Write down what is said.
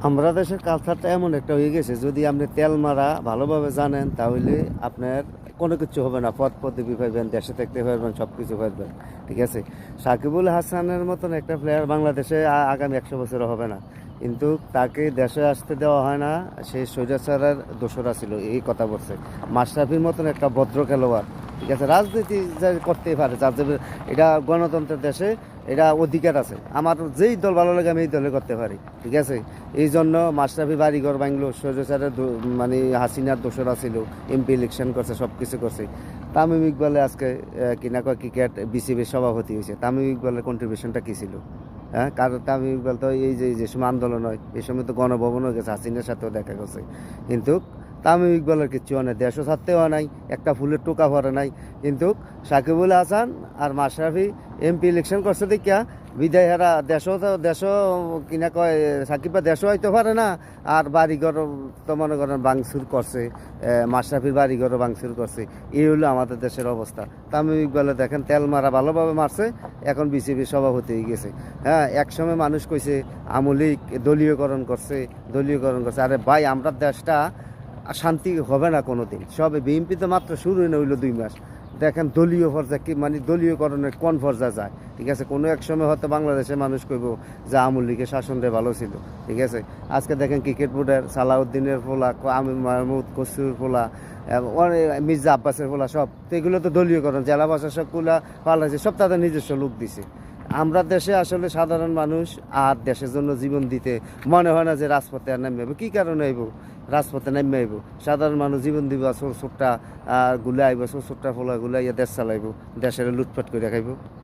আমরা দেশের কালচারটা এমন একটা হয়ে গেছে, যদি আপনি তেল মারা ভালোভাবে জানেন তাহলে আপনার কোনো কিছু হবে না। পদ পদবি পাইবেন, দেশে থাকতে পারবেন, সব কিছু পারবেন। ঠিক আছে, সাকিবুল হাসানের মতন একটা প্লেয়ার বাংলাদেশে আগামী 100 বছরও হবে না, কিন্তু তাকে দেশে আসতে দেওয়া হয় না। সে স্বৈরাচারের দোসরা ছিল, এই কথা বলছে। মাশরাফির মতন একটা ভদ্র খেলোয়াড়, ঠিক আছে, রাজনীতি যা করতেই পারে, যার যে এটা গণতন্ত্রের দেশে এটা অধিকার আছে। আমার যেই দল ভালো লাগে আমি এই দলে করতে পারি, ঠিক আছে। এই জন্য মাশরাফি বাড়িঘর বাংলো, স্বৈরাচারের মানে হাসিনার দোসরা ছিল, এমপি ইলেকশন করছে, সব কিছু করছে। তামিম ইকবালে আজকে কিনা কয় ক্রিকেট বিসিবির সভাপতি হয়েছে। তামিম ইকবালের কন্ট্রিবিউশনটা কী ছিল? হ্যাঁ, কারণ তামিম ইকবাল তো এই যে সময় আন্দোলন হয়, এই সময় তো গণভবন হয়ে গেছে, হাসিনার সাথেও দেখা গেছে। কিন্তু তামিম ইকবালের কিচ্ছু হয় না, দেশও ছাড়তে হয় নাই, একটা ফুলের টোকা ভরে নাই। কিন্তু সাকিবুল হাসান আর মাশরাফি এমপি ইলেকশন করছে দেখিয়া বিদায় হারা দেশও কিনা কয় সাকিবা দেশও হইতে পারে না। আর বাড়িঘর তো মনে করেন ভাঙচুর করছে, মাশরাফির বাড়িঘরও ভাঙচুর করছে। এই হলো আমাদের দেশের অবস্থা। তামিম ইকবালে দেখেন তেল মারা ভালোভাবে মারছে, এখন বিসিবির সভাপতি হয়ে গেছে। হ্যাঁ, একসময় মানুষ কইছে আমলিক দলীয়করণ করছে। আরে ভাই, আমরা দেশটা শান্তি হবে না কোনো দিন। সবে বিএনপি তো মাত্র শুরু না হইলো 2 মাস, দেখেন দলীয় পর্যায়ে কি মানে দলীয়করণের কোন পর্যায়ে যায়। ঠিক আছে, কোনো এক সময় হয়তো বাংলাদেশের মানুষ কইব যে আওয়ামী লীগের শাসনটা ভালো ছিল। ঠিক আছে, আজকে দেখেন ক্রিকেট বোর্ডের সালাউদ্দিনের ফোলা, আমির মাহমুদ কসুর ফোলা, মির্জা আব্বাসের ফোলা, সব তো এগুলো তো দলীয়করণ। জেলা প্রশাসকগুলা পাল্টাইছে, সব তাদের নিজস্ব লোক দিছে। আমরা দেশে আসলে সাধারণ মানুষ আর দেশের জন্য জীবন দিতে মনে হয় না যে রাজপথে আর নামবে। কী কারণে আইব রাজপথে নামবে? আইব সাধারণ মানুষ জীবন দিব, ছোট্টা গুলা আইব, ছোট্টা ফোলা গুলা ইয়া দেশ চালাইব, দেশের লুটপাট করে খাইব।